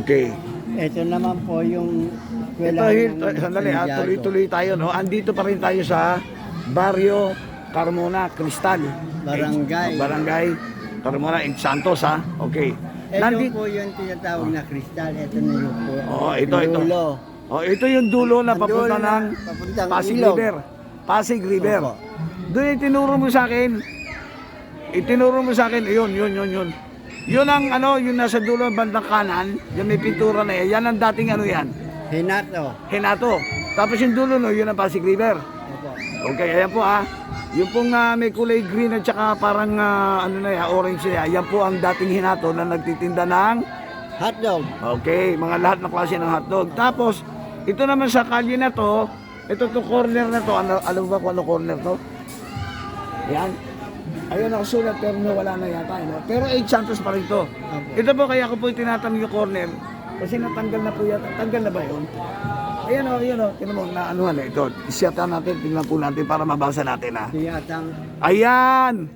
Okay. Ito naman po yung Sandali ha, tuloy-tuloy tayo, no? Andito pa rin tayo sa Barrio Carmona, Cristal. Barangay Carmona, Santos, ha? Okay. Ito po yung tinatawag na kristal. Ito na yung po. Ito. Dulo. Ito yung dulo na papunta ng papuntang Pasig ilog. River. Pasig River. Opo. Doon itinuro mo sa akin. Yun. Yun ang yung nasa dulo bandang kanan, yung may pintura na yan. Yan ang dating yan. Hinato. Tapos yung dulo yun ang Pasig River. Opo. Okay, ayan po yung pong may kulay green at saka parang orange na yan po ang dating Hinato na nagtitinda ng Hotdog. okay, mga lahat ng klase ng hotdog. Tapos, ito naman sa kalye na to, ito corner na to, alam mo ba kung ano corner to? Yan. Ayun nakasulat pero wala na yata. Pero 8 Santos pa rin to. Okay. Ito po kaya ko po tinatanong yung corner kasi natanggal na po yata. Tanggal na ba yun? Ayan o. Tingnan mo na anuhan ito. Isyata natin, tingnan po natin para mabasa natin Tiyatang. Ayan.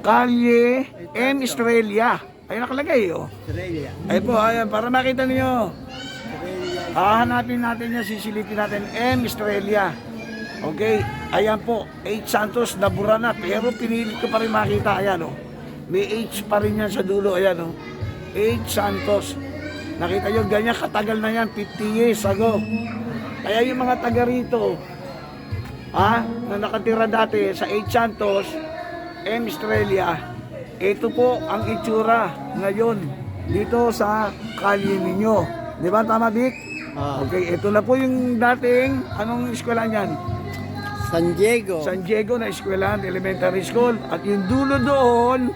Kalye M. Estrella. Ayun nakalagay Australia. Ayan para makita niyo. Australia. Hahanapin natin yan, sisilipin natin M. Estrella. Okay, ayan po, 8 Santos, nabura na, pero pinilit ko pa rin makita, ayan may H pa rin yan sa dulo, ayan 8 Santos. Nakita nyo, ganyan katagal na yan, 50 years ago. Kaya yung mga taga rito, na nakatira dati sa 8 Santos, M. Estrella, ito po ang itsura ngayon dito sa kalye ninyo. Di ba, tama, Vic? Okay, ito na po yung dating, anong eskwela niyan? San Diego na eskwelahan, elementary school. At yung dulo doon,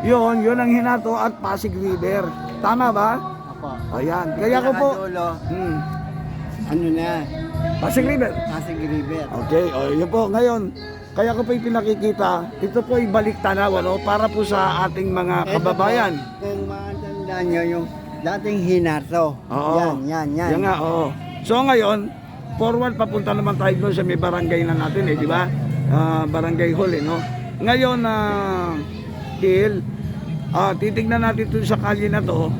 yun ang Hinato at Pasig River. Tama ba? Opo. Ayan. Kaya ko po. Dulo, ano na? Pasig River. Pasig River. Okay, yun po. Ngayon, kaya ko po yung pinakikita, ito po yung balik tanaw, para po sa ating mga kababayan. Ito po, kung matandaan nyo yung dating Hinato. Oo. Yan. Yan nga, oo. So ngayon, forward papunta naman tayo doon sa may barangay na natin di ba? Barangay Hall no? Ngayon Hill, titignan natin doon sa kalye na to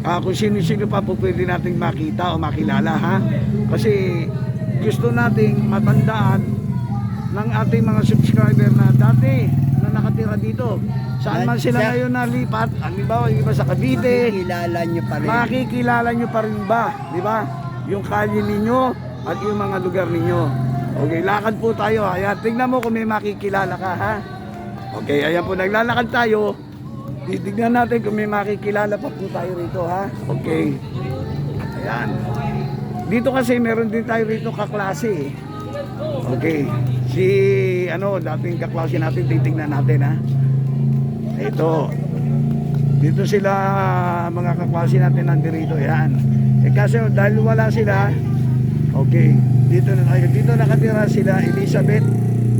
kung sino-sino pa po pwede nating makita o makilala kasi gusto nating matandaan ng ating mga subscriber na dati na nakatira dito. Saan man sila ngayon nalipat, halimbawa yung iba sa Cavite, makikilala nyo pa rin ba? Di ba? Yung kalye ninyo at yung mga lugar ninyo. Okay, lakad po tayo. Ayan, tingnan mo kung may makikilala ka Okay, ayan po, naglalakad tayo. Titignan natin kung may makikilala pa po tayo rito Okay. Ayan. Dito kasi meron din tayo rito kaklase Okay. Si dating kaklase natin, titignan natin Ito. Dito sila mga kaklase natin nandirito. Ayan. Kasi dahil wala sila, okay, dito na tayo. Dito nakatira sila Elizabeth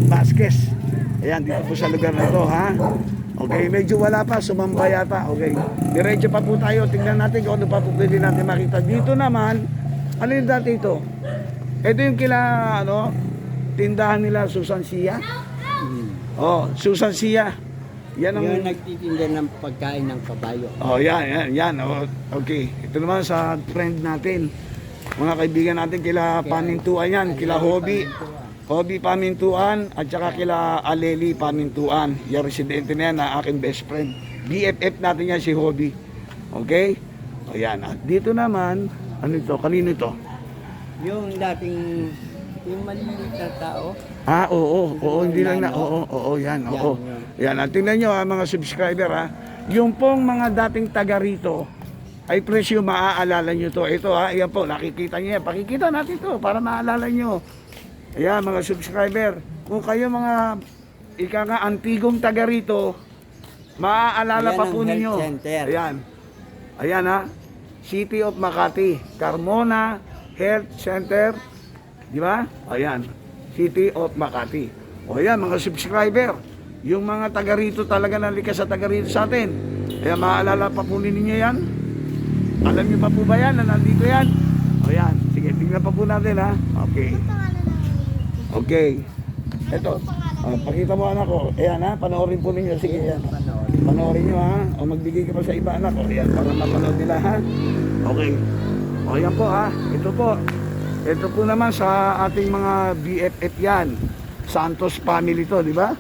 Vasquez. Ayan, dito po sa lugar na ito Okay, medyo wala pa, sumamba yata. Okay, diretso pa po tayo. Tingnan natin kung ano pa po pwede natin makita. Dito naman, ano yung dati ito? Ito yung tindahan nila Susan Sia. Susan Sia. Yan ang yung nagtitinda ng pagkain ng kabayo. Yan. Okay, ito naman sa friend natin. Mga kaibigan natin kila Pamintuan yan, kila Hobby Pamintuan at saka kila Aleli Pamintuan. Yung residente na yan na aking best friend. BFF natin yan si Hobby. Okay? Ayan. At dito naman, ano ito? Kanino ito? Yung dating yung maliliit na tao. Oo, hindi lang na. Yan. Yan, tingnan nyo mga subscriber yung pong mga dating taga rito ay presyo maaalala nyo to. Ito ayan po, nakikita nyo yan. Pakikita natin to para maalala nyo. Ayan mga subscriber, kung kayo mga antigong taga rito, maaalala pa po ninyo. Ayan City of Makati, Carmona Health Center, di ba? Ayan, City of Makati. Ayan mga subscriber, yung mga taga rito talaga nalikas sa taga rito sa atin. Kaya maaalala pa po ninyo yan. Alam niyo pa po ba yan na nandito yan? Ayan, sige, tingnan pa po natin Okay. Ito, pakita mo anak ko. Ayan panoorin po ninyo. Sige yan. Panoorin nyo ha. O magbigay ka pa sa iba anak. O yan, para mapanood nila ha. Okay. O yan po ha. Ito po. Ito po naman sa ating mga BFF yan. Santos family to, di ba?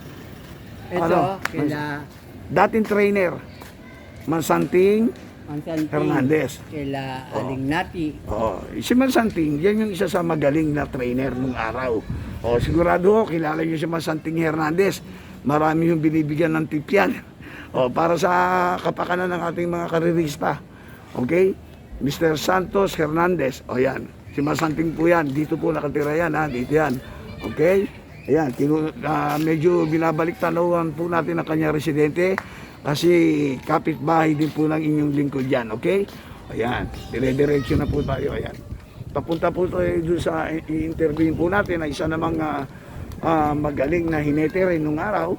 Ito, Ano? kila Dating trainer. Mansanting Ansanting, Hernandez. kila Aling Nati. Oo. Si Mansanting, yan yung isa sa magaling na trainer nung araw. O sigurado ho, kilala nyo si Mansanting Hernandez. Marami yung binibigyan ng tip yan. O, para sa kapakanan ng ating mga karirista. Okay? Mr. Santos Hernandez. O yan. Si Mansanting po yan. Dito po nakatira yan. Ha? Dito yan. Okay? Ayan. Medyo binabalik tanawan po natin ang kanya residente. Kasi kapitbahay din po ng inyong lingkod yan, okay? Ayan, dire-diretso na po tayo, ayan. Papunta po tayo doon sa i-interviewin po natin na isa namang magaling na hinete rin nung araw.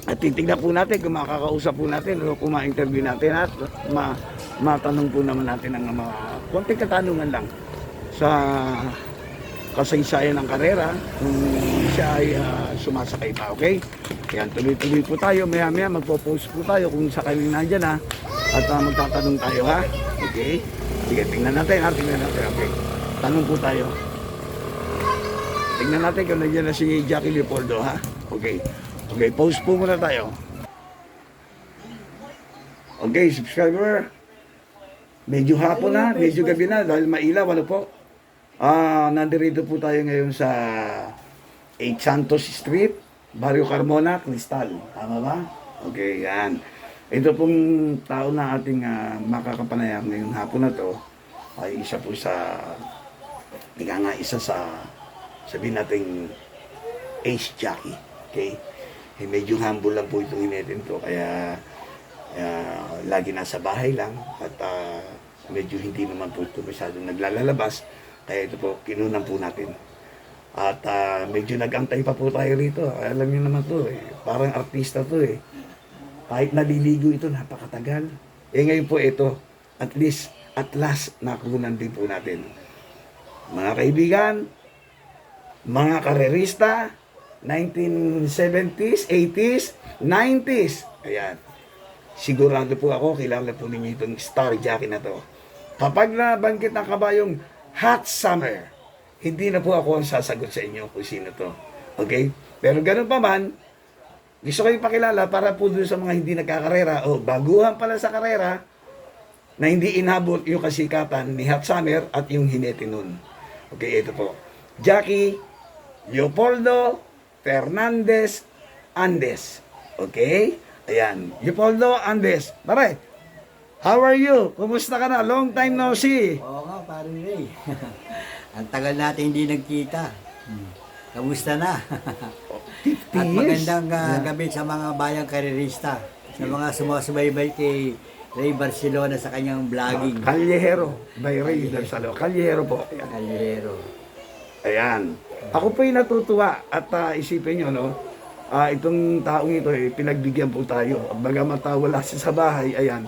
At titignan po natin kung makakausap po natin o kung ma-interview natin at matanong po naman natin ang mga konting katanungan lang sa kasaysayan ng karera kung siya ay sumasakay pa, okay? Yan, tuloy-tuloy po tayo, maya-maya magpo-post po tayo kung sakaling nandyan ha at magtatanong tayo ha, okay? Sige, tingnan natin ha, okay? Tanong po tayo. Tingnan natin kung nandiyan na si Jackie Leopoldo ha, okay? Okay, post po muna tayo. Okay, subscriber, medyo hapon na, medyo gabi na dahil mailaw, ano po? Nandirito po tayo ngayon sa 8 Santos Street, Barrio Carmona, Cristal. Tama ba? Okay, yan. Ito pong tao na ating makakapanayam ngayong hapon na to ay isa po sa isa sa sabihin nating ace jockey. Okay? Eh, medyo humble lang po itong inetin to kaya lagi nasa bahay lang at medyo hindi naman po ito masyadong naglalabas. Kaya ito po, kinunan po natin. At medyo nag-antay pa po tayo rito. Alam niyo naman to eh. Parang artista to eh. Kahit naliligo ito, napakatagal. Eh ngayon po ito, at least, at last, nakunan din po natin. Mga kaibigan, mga karerista, 1970s, 80s, 90s. Ayan. Sigurado po ako, kilala po ninyo itong star jockey na to. Kapag nabanggit ng kabayong Hot Summer, hindi na po ako ang sasagot sa inyo kung sino to. Okay? Pero ganun pa man, gusto ko ipakilala para po doon sa mga hindi nagkakarera o baguhan pala sa karera na hindi inabot yung kasikatan ni Hot Summer at yung hinete nun. Okay, ito po. Jackie Leopoldo Fernandez Andes. Okay? Ayan. Leopoldo Andes. Pare, how are you? Kumusta ka na? Long time no see. Oo nga, pare Ray. Ang tagal natin hindi nagkita. Kamusta na? 50 At years. magandang gabi sa mga bayang karerista. Sa mga sumasubaybay kay Ray Barcelona sa kanyang vlogging. Callejero. By Ray Darsalo. Callejero po. Ayan. Calero. Ayan. Ako po yung natutuwa at isipin nyo, no? Itong taong ito, pinagbigyan po tayo. Bagamat wala siya sa bahay, ayan.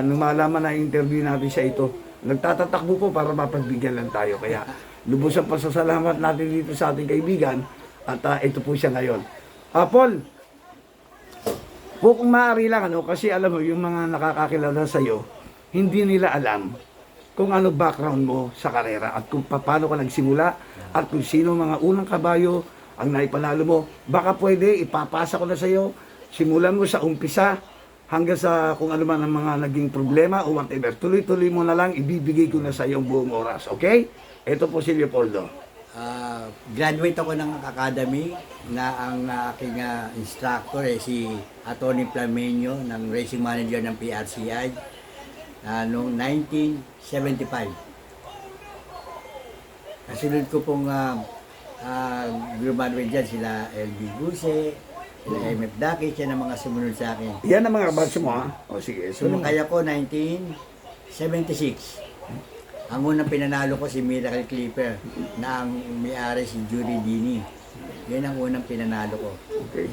Nung malaman na interview natin siya ito, nagtatatakbo po para mapagbigyan lang tayo. Kaya lubos ang pasasalamat natin dito sa ating kaibigan at ito po siya ngayon. Paul, po kung maaari lang, ano, kasi alam mo, yung mga nakakakilala sa iyo, hindi nila alam kung ano background mo sa karera at kung paano ka nagsimula at kung sino mga unang kabayo ang naipanalo mo. Baka pwede, ipapasa ko na sa iyo, simulan mo sa umpisa hanggang sa kung ano man ang mga naging problema o whatever. Tuloy-tuloy mo na lang, ibibigay ko na sa iyo ang buong oras. Okay? Ito po si Leopoldo. Graduate ako ng academy na ang aking instructor si Atty. Flamenio ng racing manager ng PRCI noong 1975. Kasunod ko pong graduate dyan sila LB Guse, sila MF Daki, siya ng mga sumunod sa akin. Yan ang mga batch mo, ha? O sige. Sumakay ako 1976. Ang unang pinanalo ko si Miracle Clipper na ang may-ari si Judy Dini. Yan ang unang pinanalo ko. Okay.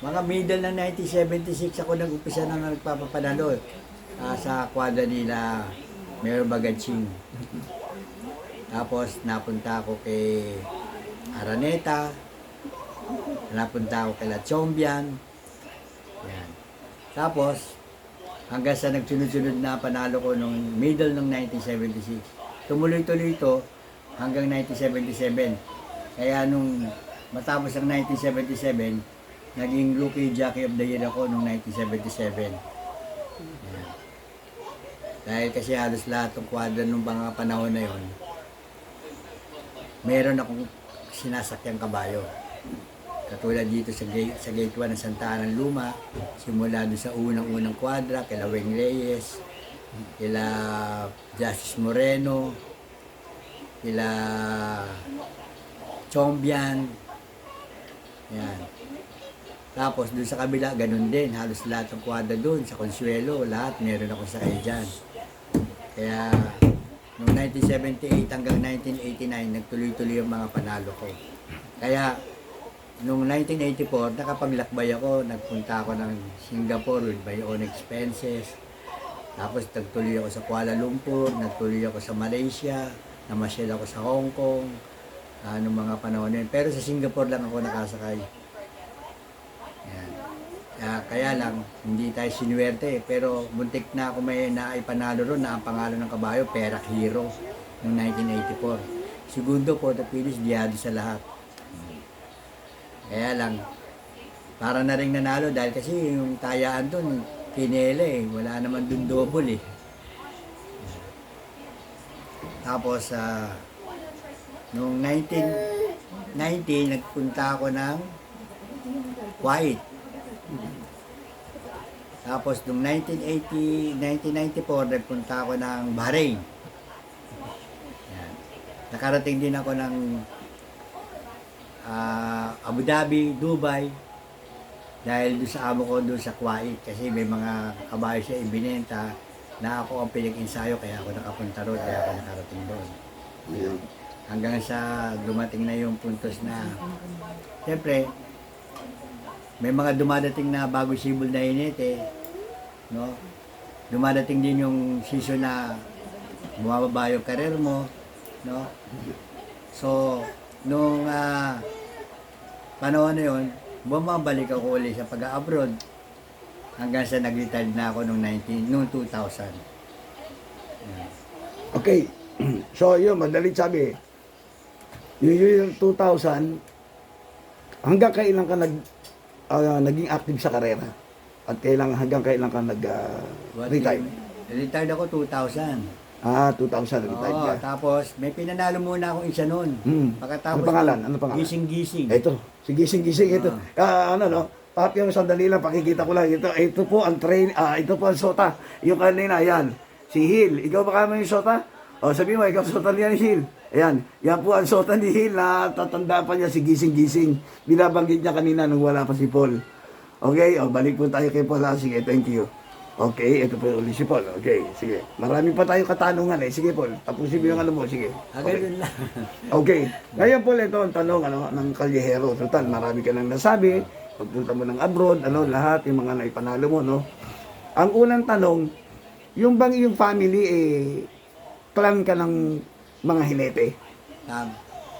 Mga middle ng 1976 ako nag-upisa na nagpapapanalo sa kwadra nila Mayor Bagatsing. Tapos napunta ako kay Araneta, napunta ako kay La Chombian. Yan. Tapos, hanggang sa nagsunod-sunod na panalo ko nung middle ng 1976. Tumuloy-tuloy ito hanggang 1977. Kaya nung matapos ang 1977, naging Rookie Jockey of the Year ako nung 1977. Ayan. Dahil kasi halos lahat ng kwadra nung mga panahon na yon, meron akong sinasakyang kabayo. Katulad dito sa gate 1 ng Santa Ana Luma, simula doon sa unang-unang kwadra, kila Weng Reyes, kila Justice Moreno, kila Chombian. Yan. Tapos doon sa kabila, ganun din. Halos lahat ng kwadra doon, sa Consuelo, lahat meron ako sakay dyan. Kaya, noong 1978 hanggang 1989, nagtuloy-tuloy yung mga panalo ko. Kaya, noong 1984, nakapaglakbay ako, nagpunta ako ng Singapore with my own expenses. Tapos nagtuloy ako sa Kuala Lumpur, nagtuloy ako sa Malaysia, namasyal ako sa Hong Kong, noong mga panahon yun. Pero sa Singapore lang ako nakasakay. Yan. Kaya lang, hindi tayo sinuwerte pero muntik na ako may naipanalo ron na ang pangalan ng kabayo, Perak Hero, noong 1984. Segundo, Porto Pilis, Diado sa lahat. Kaya lang, para na rin nanalo dahil kasi yung tayaan doon, pinele wala naman doon double eh. Tapos, noong 1990, nagpunta ako ng Kuwait. Tapos, noong 1994, nagpunta ako ng Bahrain. Yan. Nakarating din ako ng Abu Dhabi, Dubai, dahil doon sa amo ko doon sa Kuwait kasi may mga kabayo siya ibinenta na ako ang pinag-insayo kaya ako nakapunta roon, kaya ako nakarating doon. Ayan. Hanggang sa dumating na yung puntos na siyempre may mga dumadating na bago sibol na hinete, no? Dumadating din yung season na bumababa yung career mo, no? So, nung panahon na yun, bumabalik ako ulit sa pag-abroad hanggang sa nag-retire na ako noong 2000. Yan. Okay. So, yun, madaling sabi. Yung 2000, hanggang kailan ka naging active sa karera? At hanggang kailan ka nag-retire? Retired ako 2000. 2000 retired Oo, ka. tapos may pinanalo muna akong isa noon. Ano pangalan? Ano pangalan? Gising-gising. Ito, si Gising-Gising ito. Papi, yung sandali lang, pakikita ko lang. Ito po ang ito po ang sota. Yung kanina, yan. Si Hil. Ikaw baka mo yung sota? O, sabi mo, ikaw sota niya ni Hil. Ayan, yan po ang sota ni Hil na tatanda pa niya si Gising-Gising. Binabanggit niya kanina nung wala pa si Paul. Okay, balik po tayo kay Paul. Sige, thank you. Okay, ito po ulit si Paul. Okay, sige. Marami pa tayong katanungan eh. Sige, Paul. Tapusin mo yung ano mo. Sige. Ganun lang. Okay. Ngayon, Paul, ito ang tanong ng kalyehero. Total, marami ka nang nasabi. Pagpunta mo ng abroad, lahat, yung mga naipanalo mo, no? Ang unang tanong, yung bang yung family, clan ka ng mga hinete?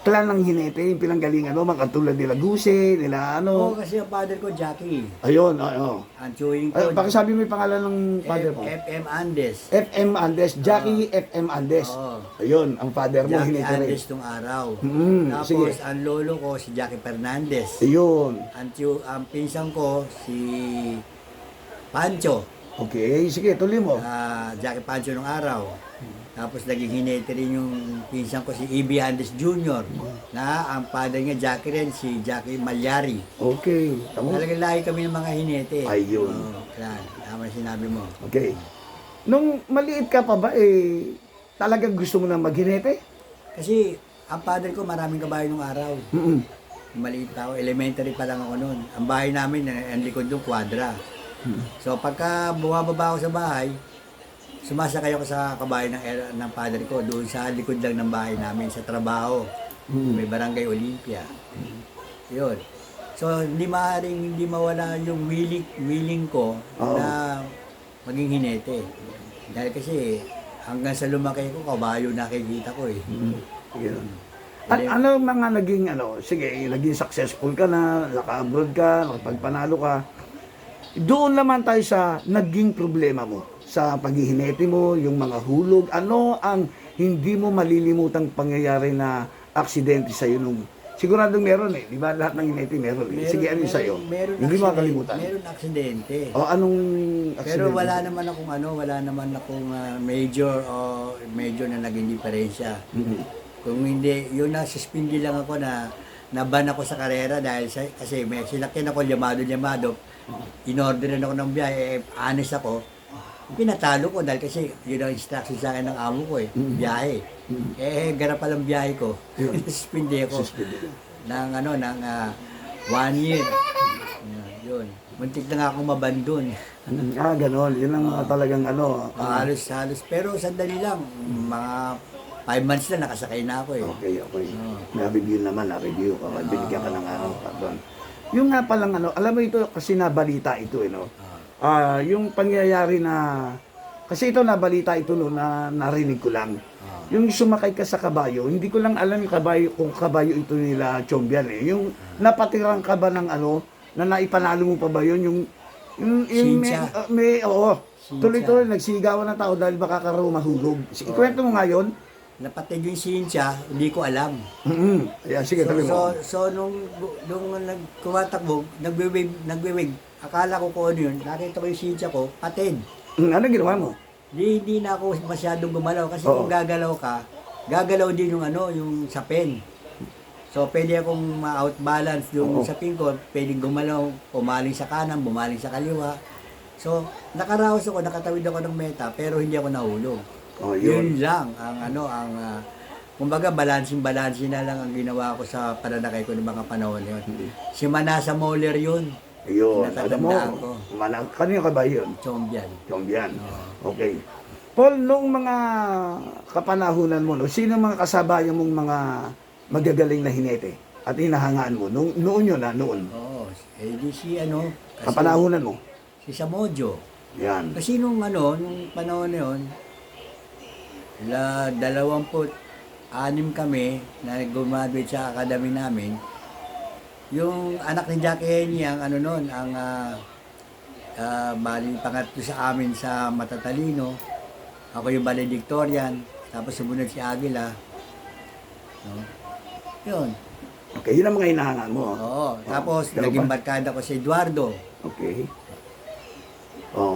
Clan ng hinete, yung pinanggalingan mo, mga katulad nila Guse, nila Oo, kasi ang father ko, Jackie. Ayun, oo. Ang chewing ko, Pakisabi mo yung pangalan ng father mo. FM Andes. FM Andes, Jackie FM Andes. Oo. Ayun, ang father mo, Jackie hinete rin. Andes tong araw. Tapos, sige. ang lolo ko, si Jackie Fernandez. Ayun. Ang pinsan ko, si Pancho. Okay, sige, tuloy mo. Jackie Pancho nung araw. Tapos naging hinete rin yung pinsan ko si E.B. Andes Jr. Na ang father niya Jackie rin, si Jackie Malyari. Okay. Tama. Talagang lahi kami ng mga hinete. Ayun. Tama sinabi mo. Okay. Nung maliit ka pa ba, talagang gusto mo na maghinete? Kasi ang father ko maraming kabayo nung araw. Mm-mm. Maliit pa ako, elementary pa lang ako noon. Ang bahay namin, ang likod ng kwadra. So pagka bumababa ako sa bahay, sumasakay ako sa kabayo ng father ko doon sa likod lang ng bahay namin sa trabaho. May Barangay Olympia. Yun. So hindi mawala yung willing ko na maging hinete. Dahil kasi hanggang sa lumaki ko, kabayo nakikita ko eh. Yun. At ano mga naging sige, naging successful ka na, naka-abroad ka, nakapagpanalo ka. Doon naman tayo sa naging problema mo sa paghihinete mo, yung mga hulog. Ano ang hindi mo malilimutang pangyayari na aksidente sa'yo nung siguradong meron eh, di ba? Lahat ng hinete meron eh. Sige, ano yung sa'yo? Hindi mo makalimutan. Meron aksidente. O anong aksidente? Pero wala naman akong major o major na naging diferensya. Mhm. Kung hindi, yun na suspindi lang ako na naban ako sa karera dahil kasi may sinakyan ako llamado. In-orderan ako ng biyahe, honest ako. Pinatalo ko dahil kasi yun ang instruction sa akin ng amo ko eh, biyahe. Ganap palang biyahe ko. Suspindi ako. Ng 1 year. Yun. Muntik na nga akong mabandon. Ganon. Yun ang mga talagang Halos. Pero sandali lang. Mga 5 months na nakasakay na ako eh. Okay. Na-review naman, na-review. Binigyan ka ng pardon. Yung nga palang alam mo ito, kasi nabalita ito no? Yung pangyayari na, kasi ito nabalita ito no, na narinig ko lang. Yung sumakay ka sa kabayo, hindi ko lang alam yung kabayo, kung kabayo ito nila Chombian eh. Yung napatirang ka ba ng na naipanalo mo pa ba yun? Yung Sincha. tuloy-tuloy nagsigawan ng tao dahil baka ka raw mahulog. Ikwento mo nga yun. Napatid yung sincha, hindi ko alam. Ayan, sige, tuloy mo. So nung kumatakbo, nagwiwig. Akala ko kung ano yun, nakita ko yung sincha ko, patid. Ano ginawa mo? Hindi na ako masyadong gumalaw kasi kung gagalaw ka, gagalaw din yung sapin. So pwede akong ma-outbalance yung sapin ko, pwedeng gumalaw, pumaling sa kanan, bumaling sa kaliwa. So nakaraos ako, nakatawid ako ng meta, pero hindi ako nahulog. Yun lang kumbaga balansin na lang ang ginawa ko sa pananakay ko ng mga panahon yun. Si Manasa Moller yun. Ayun, alam mo, Natatandaan ko. kanino ka ba yun? Chombian. Okay. Paul, nung mga kapanahunan mo, sino mga kasabayan mong mga magagaling na hinete at hinahangaan mo? Noon yun noon. Oo. Kasi Kapanahunan mo? si Samojo. Yan. Kasi nung panahon na yun, 26 kami na graduate sa academy namin. Yung anak ni Jackie Henny, bali pangatlo sa amin sa Matatalino. Ako yung valedictorian, tapos sumunod si Aguila. No? Yun. Okay, yun ang mga hinahangaan mo. Oo. Tapos Ganun naging ba? barkada ko si Eduardo. Okay.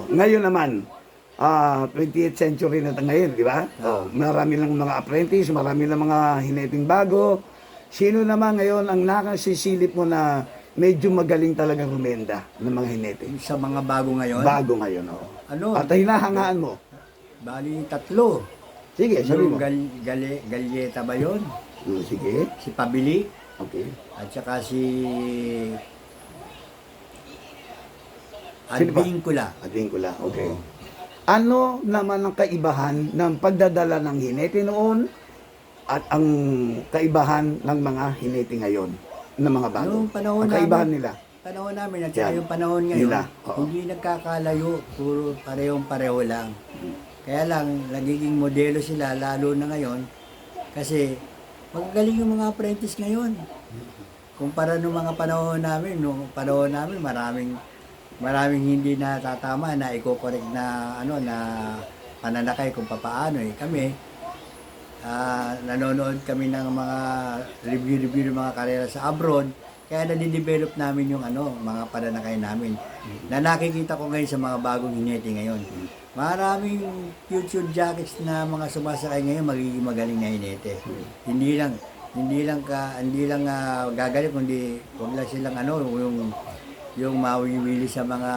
Ngayon naman, 20th century na ngayon, di ba? Marami lang mga apprentice, marami lang mga hineting bago. Sino naman ngayon ang nakasisilip mo na medyo magaling talagang rumenda ng mga hinete? Sa mga bago ngayon. Bago ngayon, At hinahangaan mo? Bali 3. Sige, sabi mo. Galyeta ba yun? Sige. Si Pabili. Okay. At saka si Sino pa? Advincula. Advincula, okay. Ano naman ang kaibahan ng pagdadala ng hinete noon at ang kaibahan ng mga hinete ngayon ng mga bago? Noong panahon Ang kaibahan namin, nila. Panahon namin at saka Yan. yung panahon ngayon, Nila, oo. hindi nagkakalayo, puro parehong-pareho lang. Kaya lang, nagiging modelo sila, lalo na ngayon, kasi magagaling yung mga apprentice ngayon. Kumpara nung mga panahon namin, maraming hindi natatama na i-correct na na pananakay kung papaano eh. Kami nanonood kami ng mga review ng mga karera sa abroad, kaya nadidevelop namin yung mga pananakay namin. Na nakikita ko ngayon sa mga bagong hinete ngayon. Maraming future jackets na mga sumasakay ngayon magiging magaling na hinete. Hindi lang gagaling, kundi wag lang silang yung mawiwili sa mga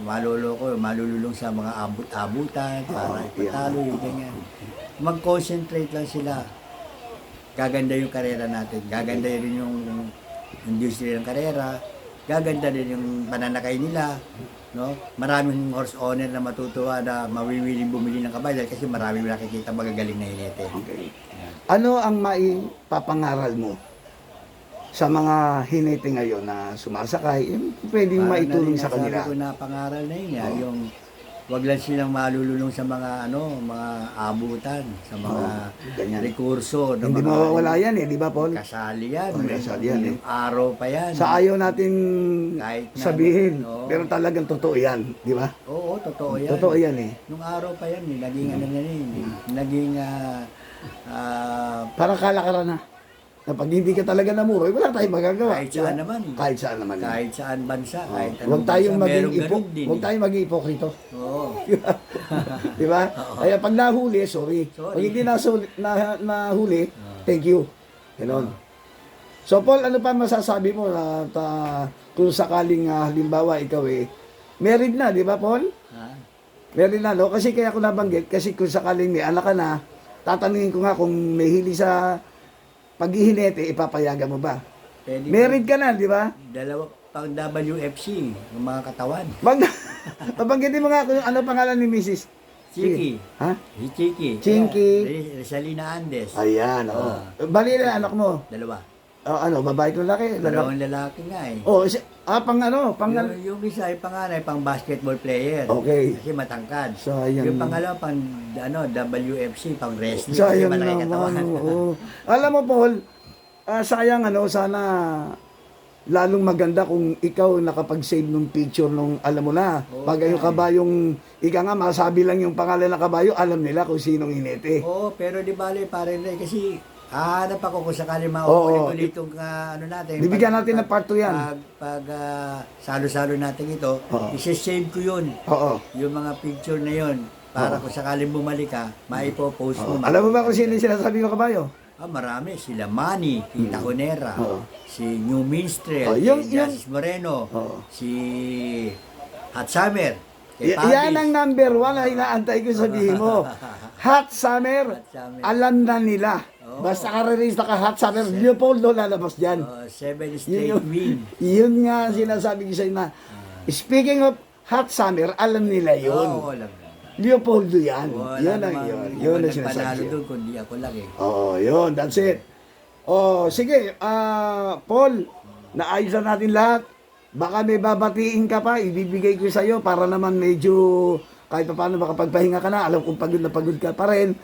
maluloko, malululong sa mga abut-abutan para ipatalo yung ganyan. Mag-concentrate lang sila. Gaganda yung karera natin. Gaganda rin yung industry ng karera. Gaganda din yung pananakay nila. No? Maraming horse owner na matutuwa na mawiwiling bumili ng kabayo kasi maraming nakikita magagaling na hinete. Okay. Ano ang maipapangaral mo sa mga hinete ngayon na sumasakay? Pwedeng maitulong sa kanila. Sabi ko na pangaral na yun, yung wag lang silang malululong sa mga mga abutan, sa mga ganyan. rekurso, ng Hindi mga mawawala yan eh, di ba, Paul? kasali yan. Oh, kasali yan, Yung araw pa yan. Sa ayaw natin Kahit na- sabihin, Oo. pero talagang totoo yan, di ba? Oo, totoo yan. Totoo yan eh. Nung araw pa yan, naging ano na rin, naging Parang kalakaran na. Na pag hindi ka talaga namuroy, wala tayong magagawa. kahit saan di ba? naman. Kahit saan naman. Kahit saan bansa, kahit anong Huwag tayong bansa, maging merong ganun din. huwag tayong maging ipokrito. Oo. Di ba? Kaya pag nahuli, sorry. Sorry. Pag hindi nahuli, thank you. Ganon. So Paul, ano pa masasabi mo na kung sakaling halimbawa ikaw married na, di ba Paul? Ha? Married na, no? Kasi kaya ako nabanggit, kasi kung sakaling may anak ka na, tatanungin ko nga kung may hili sa paghihinete, ipapayagan mo ba? Pwede Married ka na, di ba? Dalawa pang WFC, ng mga katawan. Pabanggitin mo nga kung ano pangalan ni Mrs. Chiki. Ha? Si Chiki. Chinky. Rosalina Andes. Ayan, oo. Bali na anak mo. Dalawa. Ano, babae ko lalaki? Dalawang lalaki nga eh. Oh, pang Yung isa ay panganay, pang basketball player. Okay. Kasi matangkad. Sayang. Yung pangalawa, pang WFC, pang wrestling. Kasi Sayang malaki katawan. naman. Oo. Alam mo, Paul, sayang sana lalong maganda kung ikaw nakapag-save nung picture nung alam mo na. Oo, Pag yung kabayong, ika nga, masabi lang yung pangalan ng kabayo, alam nila kung sinong hinete. Oo, pero di bale pa rin kasi hahanap ako kung sakali Oo. mauulit itong natin. Bibigyan natin ng part 2 yan. Pag salo-salo natin ito, Oo. isi-save ko yun. Oo. Yung mga picture na yun, para kung sakaling bumalik ka, maipopost mo. Alam mo ba kung sino yung sinasabi ko kabayo? Marami. Sila Manny, Tita Conera, Oo. si New Minstrel, Yung- si Justice Moreno, Oo. si Hot Summer, kay Yan Pabis. ang number 1 na inaantay ko sabihin mo. Hot Summer, Hot Summer. alam na nila. Oo. Basta ka-release na ka Hot Summer, Leopoldo lalabas dyan. 7 straight Yun, win. yun nga sinasabi ko sa'yo na, speaking of Hot Summer, alam nila yun. Oo, alam na. Leopoldo yan. Wala Yun ang namang yun. ibang Yun ang nagpanalo sinasabi ko. doon, kundi ako lang eh. Oo, yun. That's it. Oh, sige. Paul, naayos na natin lahat. Baka may babatiin ka pa, ibibigay ko sa'yo para naman medyo kahit pa paano makapagpahinga ka na. Alam kong pagod na pagod ka pa rin.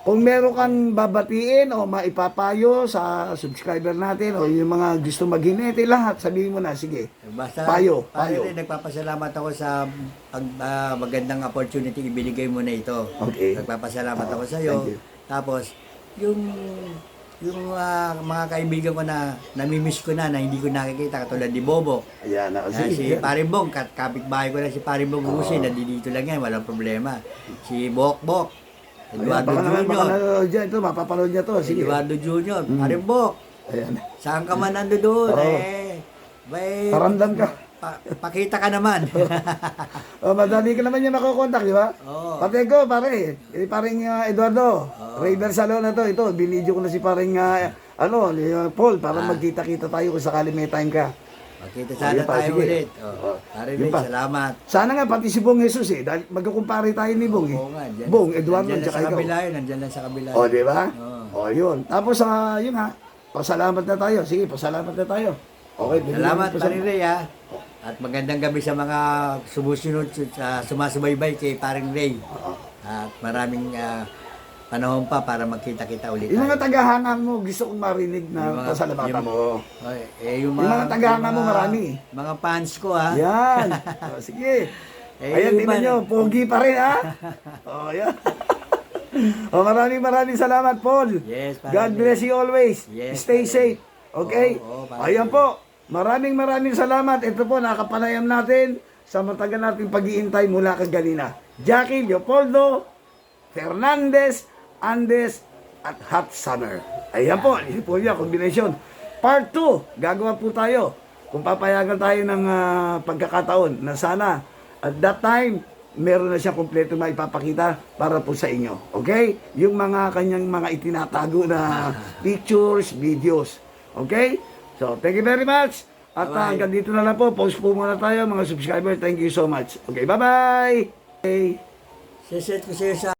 Kung meron kang babatiin o maipapayo sa subscriber natin o yung mga gusto maghinete lahat, sabihin mo na, sige. Basta, Payo. rin, nagpapasalamat ako sa magandang opportunity ibinigay mo na ito. Okay. Nagpapasalamat ako sa iyo. Thank you. Tapos, yung mga kaibigan ko na namimiss ko na hindi ko nakikita katulad ni Bobo. Ayan, Si Parimbong, kapitbahay ko na si Parimbong Gusin, nandito lang yan, walang problema. Si Bokbok, Eduardo Jr. Dyan, ito, mapapanood niya to. Sige. Eduardo Jr. Parimbok, Ayan. saan ka man nando doon? Oo. Paramdam ka. Pakita ka naman. Madali ka naman niya makukontak, di ba? Oo. Pati ko, pare. Paring Eduardo. Rayber Salon na to. Ito, binidyo ko na si paring ni Paul para magkita-kita tayo kung sakali may time ka. Magkita Oh, sana yun pa, tayo sige. ulit. Pare Yun pa. salamat. Sana nga pati si Bong Jesus dahil magkukumpare tayo ni Bong Oo nga, dyan. Bong, Eduardo, Nandyan lang tsaka sa ikaw. kabila yun, nandyan lang sa kabila. O, di ba? Oo. O, yun. Tapos, yun ha, pasalamat na tayo. Sige, pasalamat na tayo. Okay, Salamat Pare Ray ha. At magandang gabi sa mga sumusunod sumasubaybay kay Paring Ray. At maraming panahon pa para magkita-kita ulit Yung mga tayo. tagahangan mo, gusto kong marinig Yung na mga- pasalamatan yung- mo. Yung Yung mga tagahanga mo, marami. Mga fans ko ha. Yan. O, sige. Ayan, yung tingnan iba- nyo. Pogi pa rin, ha? O, yan. O, maraming salamat, Paul. Yes, Paring God Ray. bless you always. Yes, Stay Paring safe. Okay? Oo, Paring Ayan Ray. po. Maraming salamat. Ito po, nakapanayam natin sa matagal nating pag-iintay mula kaganina. Jackie Leopoldo Fernandez Andes at Hot Summer. Ayan po, yun po yung combination. Part 2, gagawa po tayo. Kung papayagan tayo ng pagkakataon na sana at that time, meron na siyang kompleto na ipapakita para po sa inyo. Okay? Yung mga kanyang mga itinatago na pictures, videos. Okay? So, thank you very much. At Bye-bye. hanggang dito na lang po. Post po muna tayo mga subscriber. Thank you so much. Okay, bye-bye! Okay. Siset ko sa'yo sa